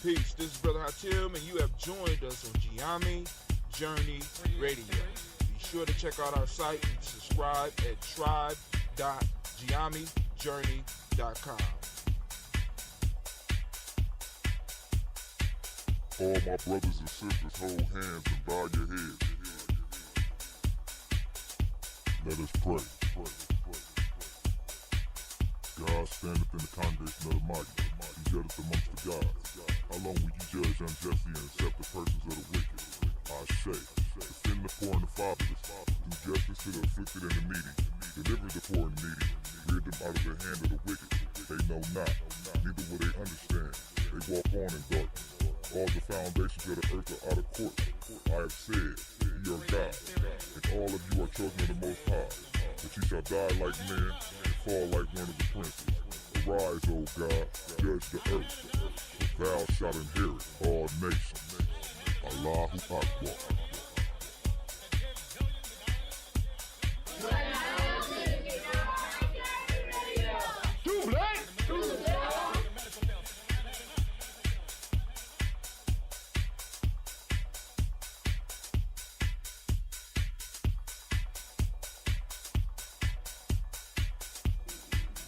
Peace. This is Brother Hatim, and you have joined us on Gye-Nyame Journey Radio. Be sure to check out our site and subscribe at tribe.gyenamejourney.com. All my brothers and sisters, hold hands and bow your heads. Let us pray. God standeth in the congregation of the mighty. He judgeth amongst the gods. How long will you judge unjustly and accept the persons of the wicked? I say, defend the poor and the fatherless. Do justice to the afflicted and the needy. Deliver the poor and needy. Rid them out of the hand of the wicked. They know not, neither will they understand. They walk on in darkness. All the foundations of the earth are out of court. I have said, ye are God, and all of you are children of the Most High. But ye shall die like men, and fall like one of the princes. Arise, O God, judge the earth, for thou shalt inherit all nations. Allahu Akbar.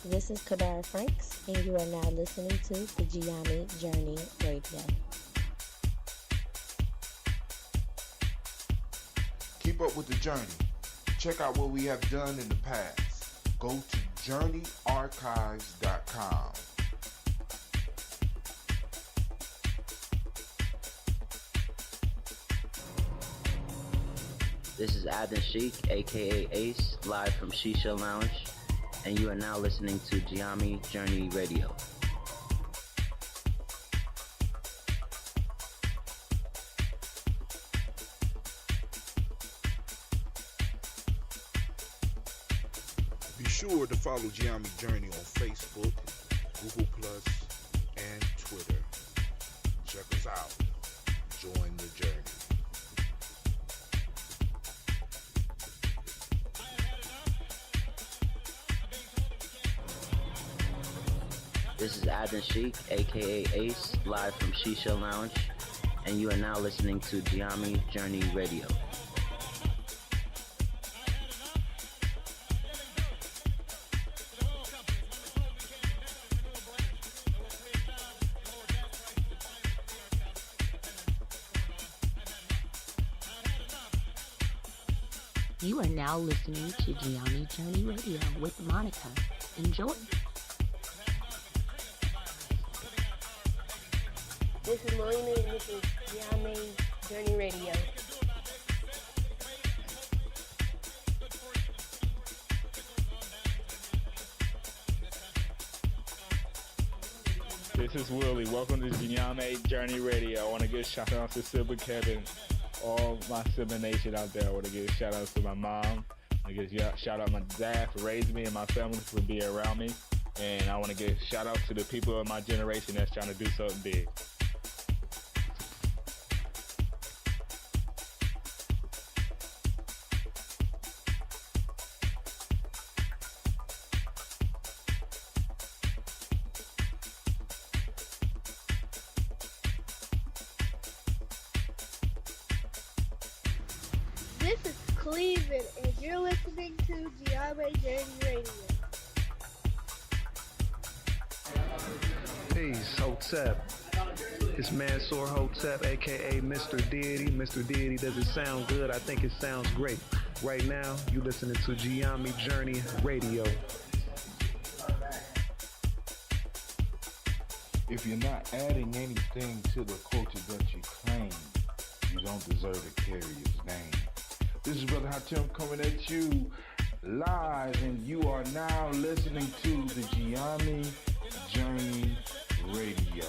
This is Kadar Franks, and you are now listening to the Gye-Nyame Journey Radio. Keep up with the journey. Check out what we have done in the past. Go to journeyarchives.com. This is Adnan Sheik, aka Ace, live from Shisha Lounge, and you are now listening to Gye-Nyame Journey Radio. Be sure to follow Gye-Nyame Journey on Facebook, Google Plus, and Twitter. Check us out. Join the journey. This is Adnan Sheik, aka Ace, live from Shisha Lounge, and you are now listening to Gye-Nyame Journey Radio. You are now listening to Gye-Nyame Journey Radio with Monica. Enjoy. This is Melina, and this is Gye-Nyame Journey Radio. This is Willie. Welcome to Gye-Nyame Journey Radio. I want to give shout out to Sibba Kevin, all my Sibba Nation out there. I want to give shout out to my mom. I want to give shout out to my dad for raising me and my family for being around me. And I want to give shout out to the people of my generation that's trying to do something big. This is Cleveland, and you're listening to Gye-Nyame Journey Radio. Peace, Hotep. It's Mansour Hotep, aka Mr. Deity. Mr. Deity, does it sound good? I think it sounds great. Right now, you listening to Gye-Nyame Journey Radio. If you're not adding anything to the culture that you claim, you don't deserve to carry his name. This is Brother Hatim coming at you live, and you are now listening to the Gye-Nyame Journey Radio.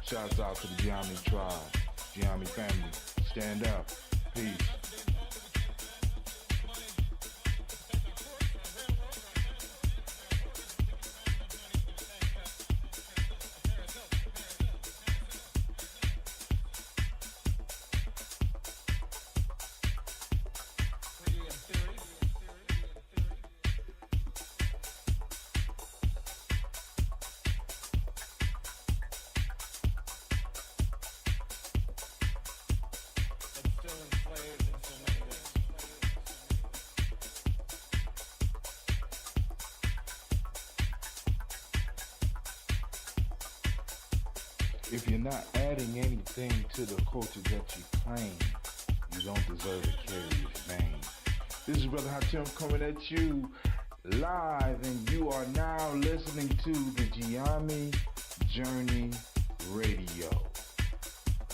Shouts out to the Gye-Nyame tribe, Gye-Nyame family. Stand up. Peace. If you're not adding anything to the culture that you claim, you don't deserve to carry his name. This is Brother Hatim coming at you live, and you are now listening to the Gye-Nyame Journey Radio.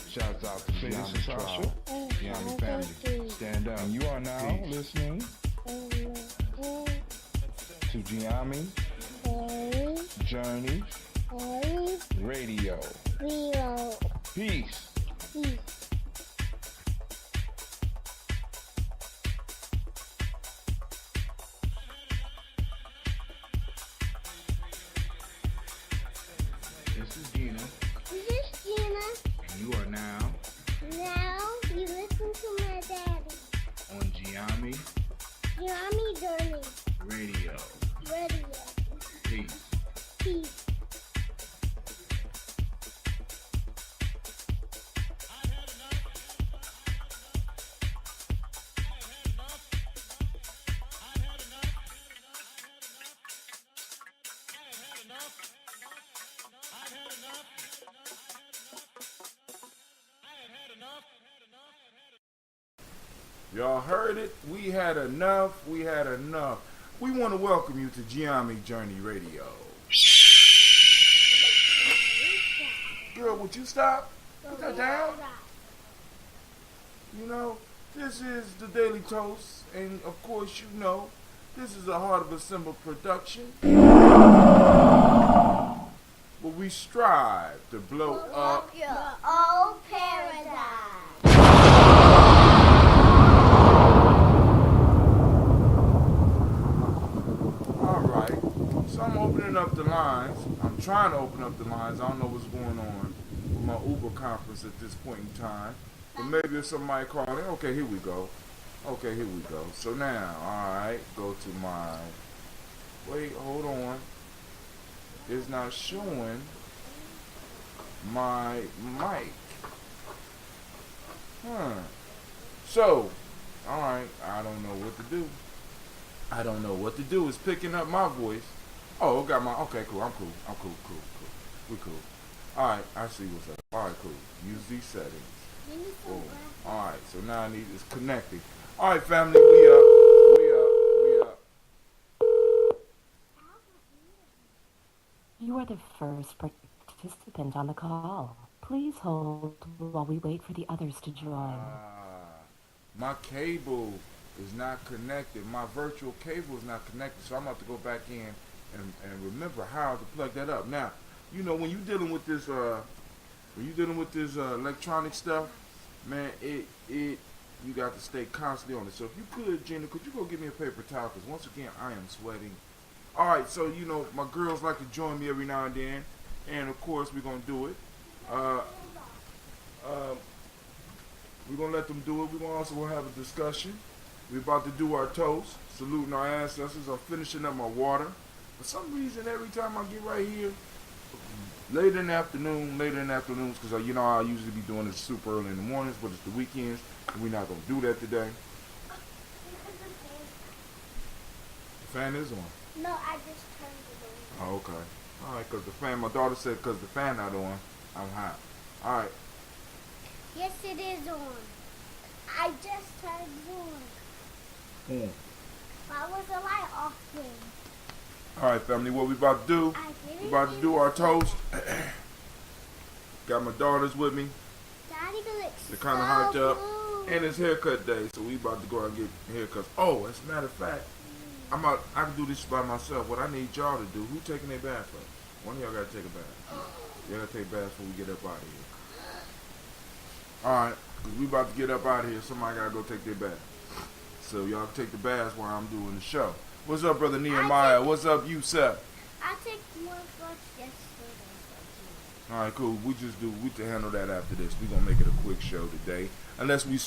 Shouts out to Gye-Nyame Tribe, Gye-Nyame family. Stand up. And you are now listening to Gye-Nyame Journey Radio. Peace. This is Gina. This is Gina. And you are now Now you listen to my daddy. on Gye-Nyame Gye-Nyame Journey Radio. Radio. Peace. Peace. Y'all heard it? We had enough. We had enough. We want to welcome you to Gye-Nyame Journey Radio. Girl, would you stop? Put that down. You know, this is the Daily Toast, and of course, you know, this is a Heart of a Simba production. Where we strive to blow up Your old paradise. Alright, so I'm opening up the lines. I'm trying to open up the lines. I don't know what's going on with my Uber conference at this point in time. But maybe if somebody called in. Okay, here we go. Okay, here we go. So now, alright, go to my... Wait, hold on. It's not showing my mic. So, alright, I don't know what to do. I don't know what to do. It's picking up my voice. Oh, got my... Okay, cool. I'm cool. We cool. Alright, I see what's up. Alright, cool. Use these settings. Boom. Alright, so now I need... It's connecting. Alright, family. We up. You are the first participant on the call. Please hold while we wait for the others to join. My cable is not connected. My virtual cable is not connected, so I'm about to go back in and remember how to plug that up. Now, you know, when you're dealing with this electronic stuff, man, you got to stay constantly on it. So if you could, Gina, could you go get me a paper towel? Because once again, I am sweating. All right, so you know, my girls like to join me every now and then, and of course we're gonna do it. We're gonna let them do it. We're gonna also have a discussion. We're about to do our toast, saluting our ancestors. I'm finishing up my water. For some reason, every time I get right here, later in the afternoons, because you know I usually be doing this super early in the mornings, but it's the weekends, and we're not gonna do that today. The fan is on. No, I just turned it on. Oh, okay. All right, because the fan, my daughter said because the fan not on, I'm hot. All right. Yes, it is on. I just turned it on. Why was the light off then? All right, family, what we about to do? We about to do our toast. Got my daughters with me. Daddy looks They're kind of hyped up. And it's haircut day, so we about to go out and get haircuts. Oh, as a matter of fact, I can do this by myself. What I need y'all to do, who taking their bath first? One of y'all got to take a bath. Y'all got to take a bath before we get up out of here. Alright, because we about to get up out of here. Somebody got to go take their bath. So y'all can take the baths while I'm doing the show. What's up, Brother Nehemiah? What's up, Yusef? I took more first yesterday. Alright, cool. We can handle that after this. We're going to make it a quick show today. Unless we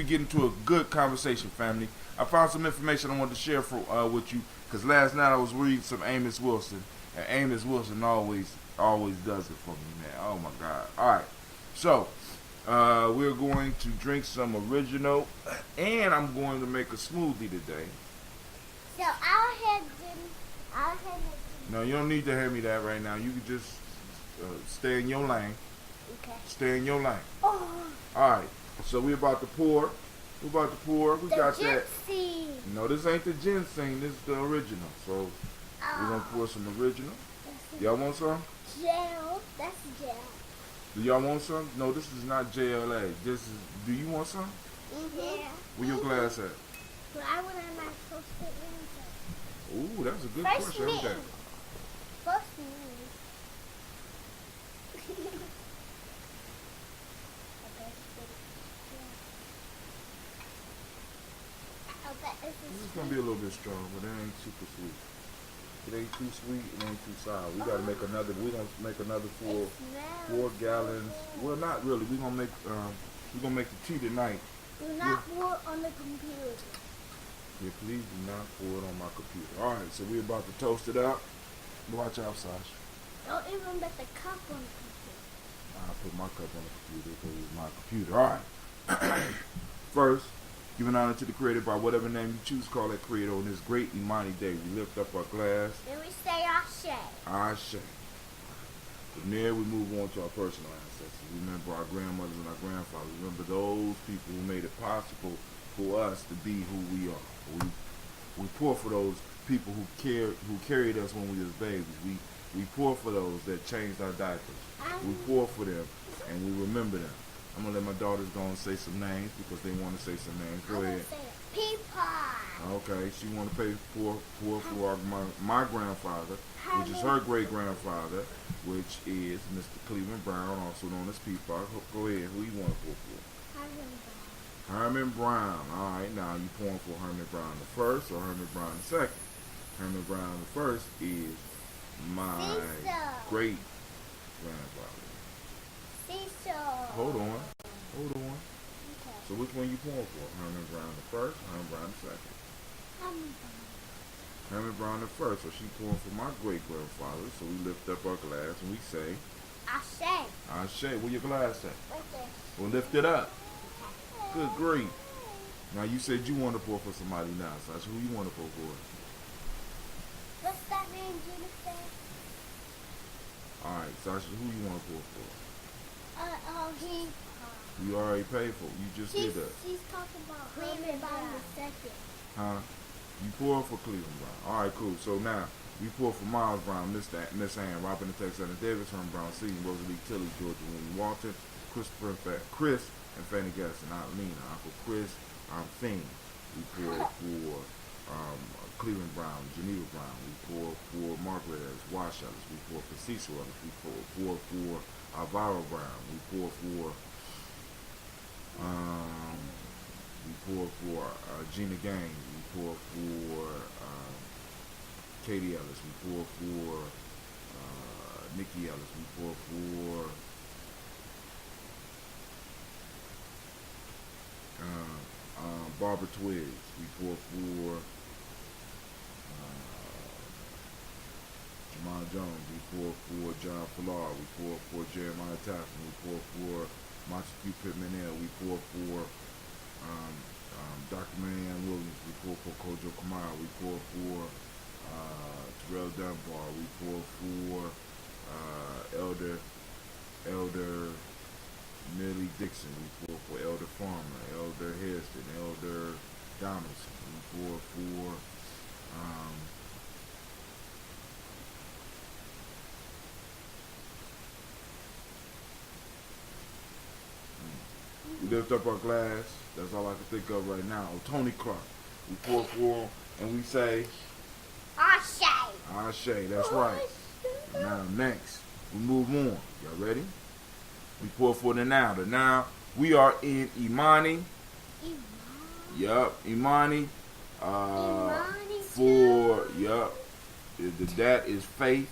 get into a good conversation, family. I found some information I wanted to share with you. Because last night I was reading some Amos Wilson. And Amos Wilson always does it for me, man. Oh, my God. Alright. So, we're going to drink some original. And I'm going to make a smoothie today. So I'll head No, you don't need to hand me that right now. You can just stay in your lane. Okay. Stay in your lane. Oh. All right. So we about to pour. We about to pour. We got that. Ginseng. No, this ain't the ginseng. This is the original. So we're gonna pour some original. Y'all want some? Gel. That's gel. Do y'all want some? No, this is not JLA. This is. Do you want some? Yeah. Where your glass at? But I want to my toasted answer. Ooh, that's a good First question. me. Okay. First me. This is gonna be a little bit strong, but it ain't super sweet. It ain't too sweet. It ain't too sour. We gotta make another. We gonna make another 4 gallons. Well, not really. We gonna make the tea tonight. Do not pour on the computer. Yeah, please do not pour it on my computer. All right, so we're about to toast it up. Watch out, Sasha. Don't even put the cup on the computer. I put my cup on the computer because it's my computer. All right. First, giving honor to the Creator by whatever name you choose to call that Creator on this great Imani day. We lift up our glass. Then we say Ashe. Ashe. From there, we move on to our personal ancestors. Remember our grandmothers and our grandfathers. Remember those people who made it possible for us to be who we are. We pour for those people who carried us when we was babies. We pour for those that changed our diapers. We pour for them, and we remember them. I'm going to let my daughters go and say some names because they want to say some names. Go ahead. Peapod. Okay, she want to pay pour for my grandfather, which is her great-grandfather, which is Mr. Cleveland Brown, also known as Peapod. Go ahead. Who you want to pour for? Herman Brown. All right, now you pouring for Herman Brown the first or Herman Brown the second? Herman Brown the first is my great-grandfather. Hold on. Okay. So which one you pouring for? Herman Brown the first or Herman Brown the second? Herman Brown the first. So she pouring for my great-grandfather. So we lift up our glass and we say, Ashe. Ashe. Where your glass at? Right there. Well, lift it up. Good grief. Now you said you want to pour for somebody now, Sasha. Who you want to pour for? What's that name, Jennifer? Alright, Sasha, who you want to pour for? You already paid for it. You just did that. She's talking about Cleveland Brown the second. Huh? You pour for Cleveland Brown. Alright, cool. So now, we pour for Miles Brown, Miss Ann, Robin the Texas, Davis, Herman Brown, C, Rosalie Tilley, Georgia William Walton, Chris and Fanny Gaston, Lena, Uncle Chris, Finn. We pour for Cleveland Brown, Geneva Brown. We pour for Margaret Ellis, Wash Ellis. We pour for Cecil Ellis. We pour for Alvaro Brown. We pour for Gina Gaines. We pour for Katie Ellis. We pour for Nikki Ellis. We pour for Barbara Twiggs. We pour for Jamal Jones. We pour for John Fallard. We pour for Jeremiah Taffin. We pour for Montague Pittman-El. We pour for Dr. Marianne Williams. We pour for Kojo Kamara. We pour for Terrell Dunbar. We pour for Elder Millie Dixon. We pour for Elder Farmer, Elder Hairston, Elder Donaldson. We pour for we lift up our glass. That's all I can think of right now. Oh, Tony Clark. We pour for him and we say Ashe. Ashe, that's right. Now next, we move on. Y'all ready? We pour for the now. The now, we are in Imani. Yup, Imani. For, yup. That is faith.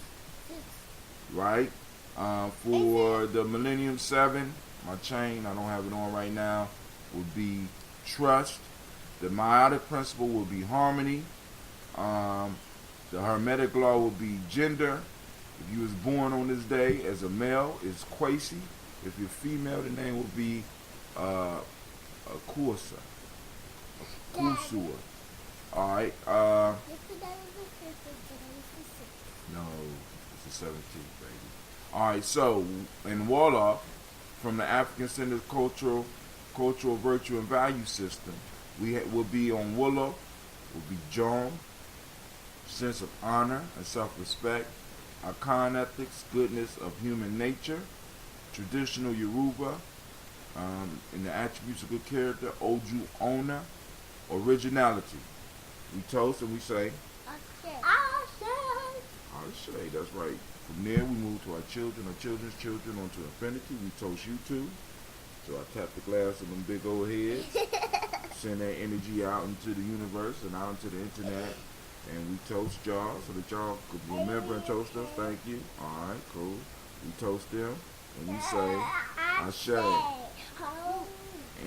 Right? For the Millennium 7, my chain, I don't have it on right now, would be trust. The Meiotic principle will be harmony. The Hermetic law will be gender. If you was born on this day as a male, it's Kwesi. If you're female, the name will be Kursa. Kusua. Alright. No, it's the 17th, baby. Alright, so in Wolof, from the African-centered cultural virtue and value system. Will be on Willow, will be Jom, sense of honor and self-respect, Akan ethics, goodness of human nature, traditional Yoruba, in the attributes of good character, Oju Ona, originality. We toast and we say, Ashe, that's right. From there we move to our children's children, onto infinity. We toast you two. So I tap the glass of them big old heads, send that energy out into the universe and out into the internet, and we toast y'all so that y'all could remember and toast us. Thank you. All right, cool. We toast them and we say, Ashe.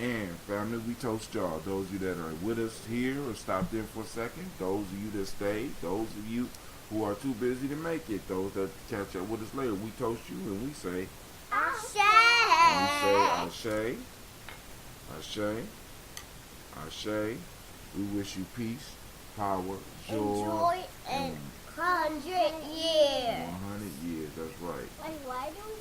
And family, we toast y'all. Those of you that are with us here or stopped in for a second, those of you that stayed, those of you who are too busy to make it, those that catch up with us later, we toast you and we say, Ashe. and we say, Ashe, Ashe, Ashe. We wish you peace, power, joy, and 100 years. 100 years, that's right.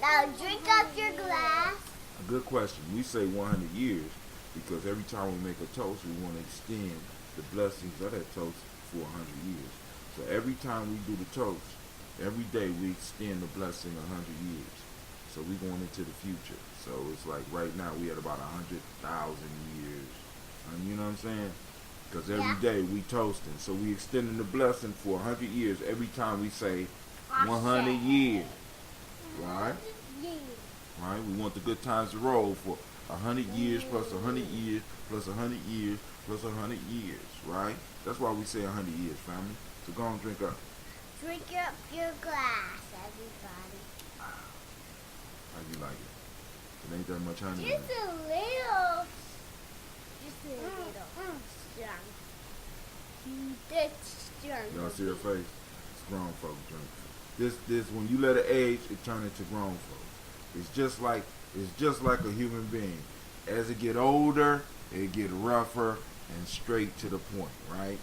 Now drink up your glass. A good question. We say 100 years because every time we make a toast, we want to extend the blessings of that toast for 100 years. So every time we do the toast, every day we extend the blessing 100 years. So we're going into the future. So it's like right now we at about 100,000 years. You know what I'm saying? Because every day we toasting. So we extending the blessing for 100 years every time we say 100 years. Right? Right? We want the good times to roll for 100 years plus 100 years plus 100 years plus 100 years. Right? That's why we say 100 years, family. So go and drink up. Drink up your glass, everybody. How you like it? It ain't that much honey in Just it. a little. Just a little. Strong. That's strong. Y'all see her face? It's grown folk drink. This when you let it age, it turn into grown folk. It's just like a human being. As it get older, it get rougher and straight to the point, right?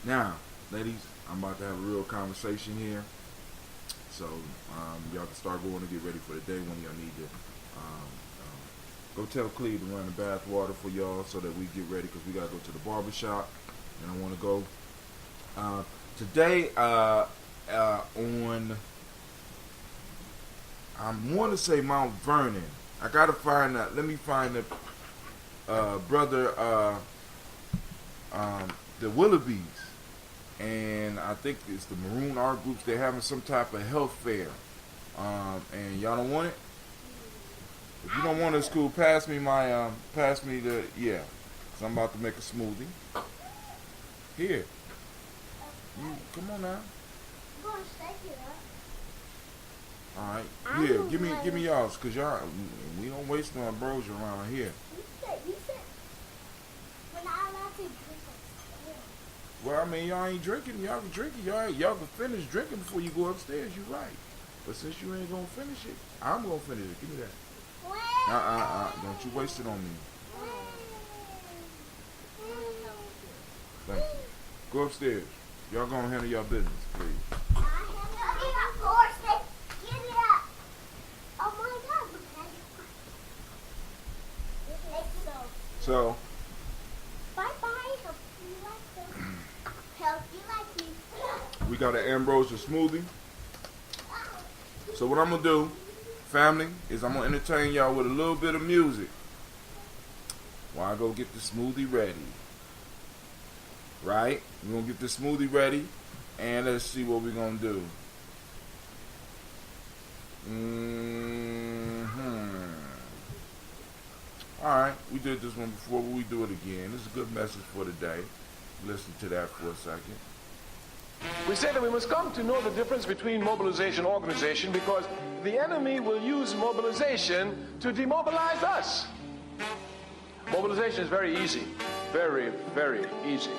Now, ladies, I'm about to have a real conversation here. So y'all can start going to get ready for the day when y'all need to go tell Cleve to run the bath water for y'all so that we get ready because we got to go to the barber shop. And I want to go today on, I want to say Mount Vernon. I got to find that. Let me find the brother, the Willoughbys. And I think it's the Maroon Art Groups. They're having some type of health fair. And y'all don't want it? If you don't want it, it's cool. Pass me the, yeah. Because I'm about to make a smoothie. Here. You, come on now. I'm going to shake it up. All right. Here, give me y'all's. Because y'all, we don't waste no bros around here. You said, we're not allowed to drink it. Well, I mean, y'all ain't drinking. Y'all can drink it. Y'all can finish drinking before you go upstairs. You're right. But since you ain't going to finish it, I'm going to finish it. Give me that. Don't you waste it on me. Thank you. Go upstairs. Y'all go and handle your business, please. So, we got an ambrosia smoothie. So what I'm going to do, family, is I'm going to entertain y'all with a little bit of music while I go get the smoothie ready. Right? We're going to get the smoothie ready, and let's see what we're going to do. Alright, we did this one before, but we do it again. This is a good message for today. Listen to that for a second. We say that we must come to know the difference between mobilization and organization because the enemy will use mobilization to demobilize us. Mobilization is very easy. Very, very easy.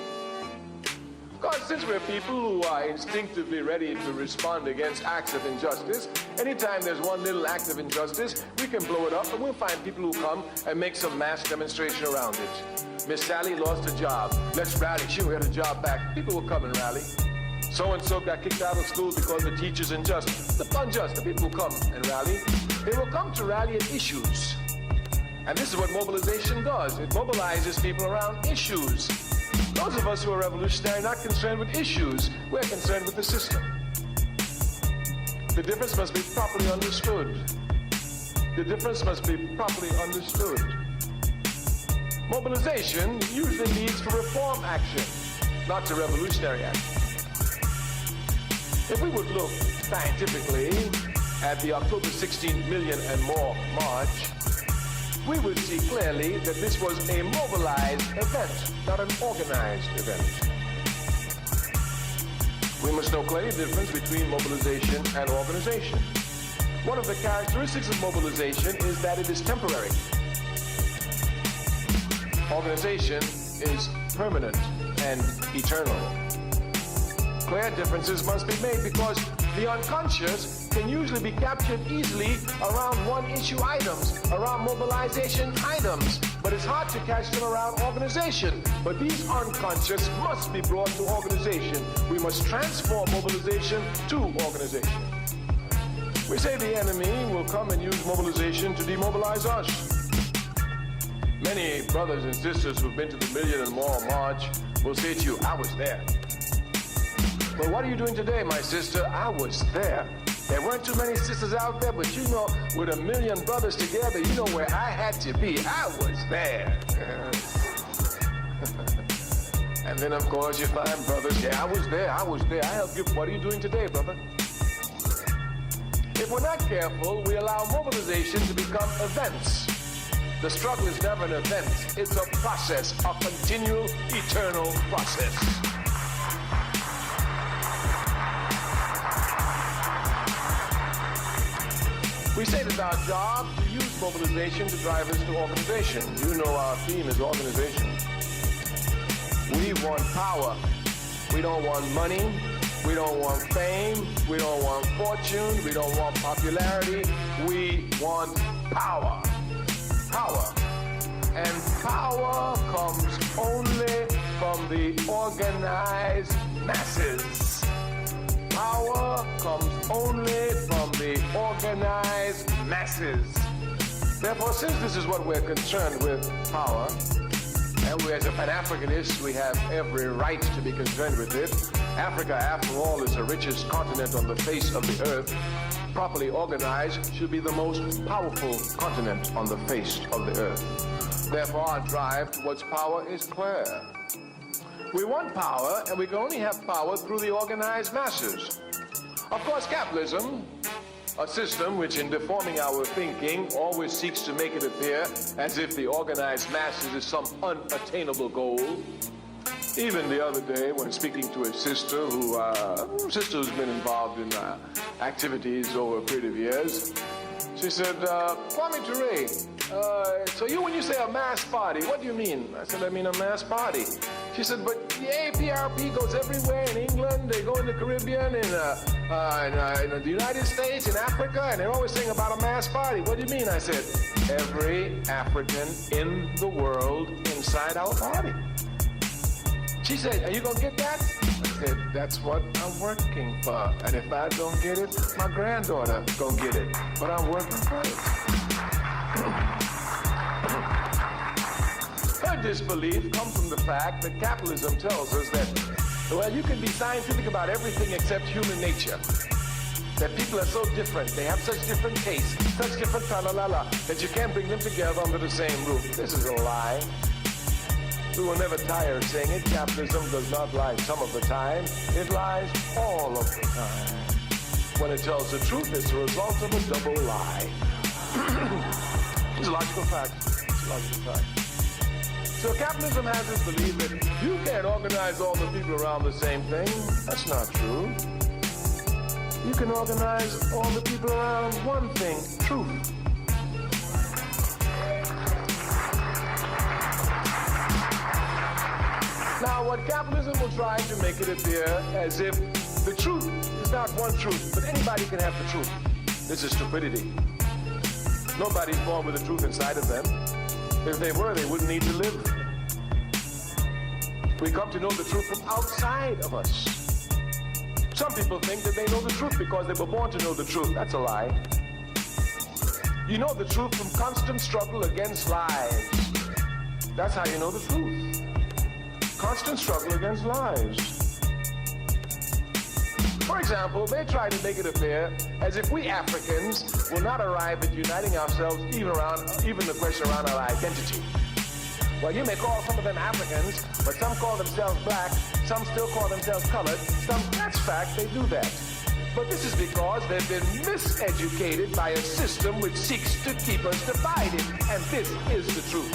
Because since we're people who are instinctively ready to respond against acts of injustice, anytime there's one little act of injustice, we can blow it up and we'll find people who come and make some mass demonstration around it. Miss Sally lost a job. Let's rally. She'll get a job back. People will come and rally. So-and-so got kicked out of school because the teacher's unjust. The unjust, the people who come and rally, they will come to rally at issues. And this is what mobilization does. It mobilizes people around issues. Those of us who are revolutionary are not concerned with issues. We're concerned with the system. The difference must be properly understood. The difference must be properly understood. Mobilization usually leads to reform action, not to revolutionary action. If we would look scientifically at the October 16 million and more march, we would see clearly that this was a mobilized event, not an organized event. We must know clearly the difference between mobilization and organization. One of the characteristics of mobilization is that it is temporary. Organization is permanent and eternal. Clear differences must be made because the unconscious can usually be captured easily around one-issue items, around mobilization items, but it's hard to catch them around organization. But these unconscious must be brought to organization. We must transform mobilization to organization. We say the enemy will come and use mobilization to demobilize us. Many brothers and sisters who've been to the million and more march will say to you, I was there. Well, what are you doing today, my sister? I was there. There weren't too many sisters out there, but you know, with a million brothers together, you know where I had to be. I was there. And then, of course, you find brothers, yeah, I was there. I helped you. What are you doing today, brother? If we're not careful, we allow mobilization to become events. The struggle is never an event. It's a process, a continual, eternal process. We say it is our job to use mobilization to drive us to organization. You know our theme is organization. We want power. We don't want money. We don't want fame. We don't want fortune. We don't want popularity. We want power. Power. And power comes only from the organized masses. Power comes only from the organized masses. Therefore, since this is what we're concerned with, power, and we as a Pan-Africanist, we have every right to be concerned with it. Africa, after all, is the richest continent on the face of the earth. Properly organized, should be the most powerful continent on the face of the earth. Therefore, our drive towards power is clear. We want power, and we can only have power through the organized masses. Of course, capitalism, a system which in deforming our thinking always seeks to make it appear as if the organized masses is some unattainable goal. Even the other day, when speaking to a sister who's been involved in activities over a period of years, she said, Kwame Ture, so when you say a mass party, what do you mean? I said, I mean a mass party. She said, but the APRP goes everywhere in England, they go in the Caribbean, in the United States, in Africa, and they're always saying about a mass party. What do you mean? I said, every African in the world inside our party. She said, are you going to get that? I said, that's what I'm working for. And if I don't get it, my granddaughter going to get it. But I'm working for it. Her disbelief comes from the fact that capitalism tells us that, well, you can be scientific about everything except human nature. That people are so different, they have such different tastes, such different tra-la-la-la, that you can't bring them together under the same roof. This is a lie. We will never tire of saying it. Capitalism does not lie some of the time. It lies all of the time. When it tells the truth, it's a result of a double lie. It's a logical fact. It's a logical fact. So capitalism has this belief that you can't organize all the people around the same thing. That's not true. You can organize all the people around one thing, truth. Now, what capitalism will try to make it appear as if the truth is not one truth, but anybody can have the truth. This is stupidity. Nobody's born with the truth inside of them. If they were, they wouldn't need to live. We come to know the truth from outside of us. Some people think that they know the truth because they were born to know the truth. That's a lie. You know the truth from constant struggle against lies. That's how you know the truth. Constant struggle against lies. For example, they try to make it appear as if we Africans will not arrive at uniting ourselves even the question around our identity. Well, you may call some of them Africans, but some call themselves black, some still call themselves colored, that's fact, they do that. But this is because they've been miseducated by a system which seeks to keep us divided, and this is the truth.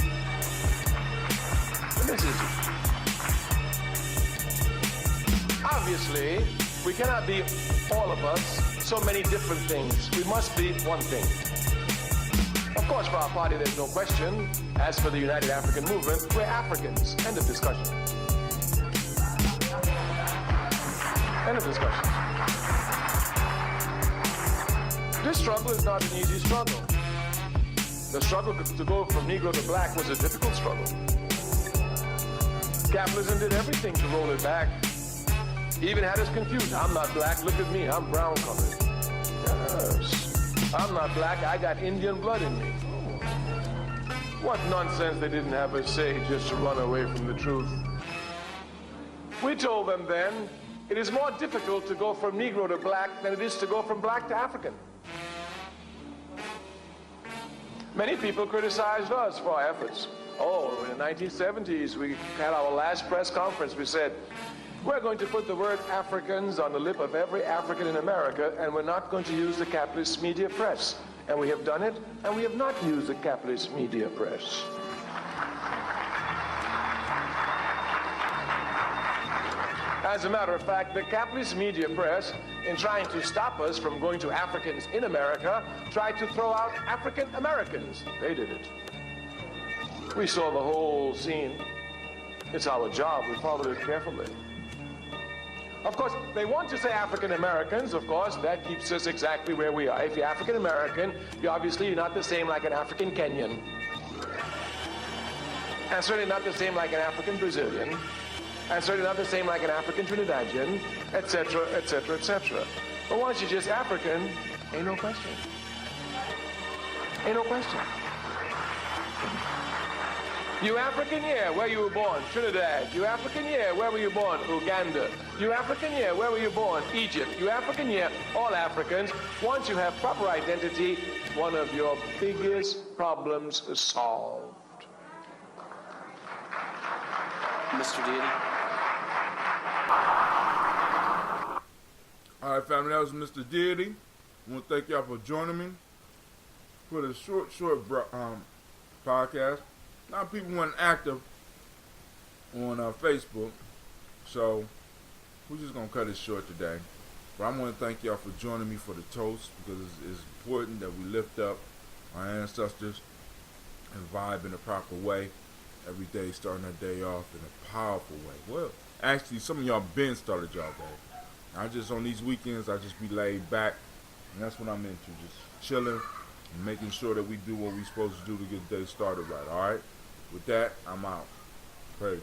And this is it. Obviously, we cannot be, all of us, so many different things. We must be one thing. Of course, for our party, there's no question. As for the United African Movement, we're Africans. End of discussion. End of discussion. This struggle is not an easy struggle. The struggle to go from Negro to black was a difficult struggle. Capitalism did everything to roll it back. Even had us confused. I'm not black, look at me, I'm brown colored. Yes. I'm not black, I got Indian blood in me. What nonsense they didn't have us say just to run away from the truth. We told them then, it is more difficult to go from Negro to black than it is to go from black to African. Many people criticized us for our efforts. Oh, in the 1970s, we had our last press conference. We said, we're going to put the word Africans on the lip of every African in America, and we're not going to use the capitalist media press. And we have done it, and we have not used the capitalist media press. As a matter of fact, the capitalist media press, in trying to stop us from going to Africans in America, tried to throw out African Americans. They did it. We saw the whole scene. It's our job. We followed it carefully. Of course, they want to say African Americans. Of course, that keeps us exactly where we are. If you're African American, you're not the same like an African Kenyan. And certainly not the same like an African Brazilian. And certainly not the same like an African Trinidadian, etc., etc., etc. But once you're just African, ain't no question. Ain't no question. You African, yeah, where you were born? Trinidad. You African, yeah, where were you born? Uganda. You African, yeah, where were you born? Egypt. You African, yeah, all Africans. Once you have proper identity, one of your biggest problems is solved. Mr. Deity. All right, family, that was Mr. Deity. I want to thank y'all for joining me for the short podcast. Now people weren't active on Facebook, so we're just going to cut it short today. But I want to thank y'all for joining me for the toast, because it's important that we lift up our ancestors and vibe in a proper way every day, starting our day off in a powerful way. Well, actually, some of y'all been started y'all day. I just, on these weekends, I just be laid back, and that's what I'm into, just chilling and making sure that we do what we're supposed to do to get the day started right, all right? With that, I'm out. Pray.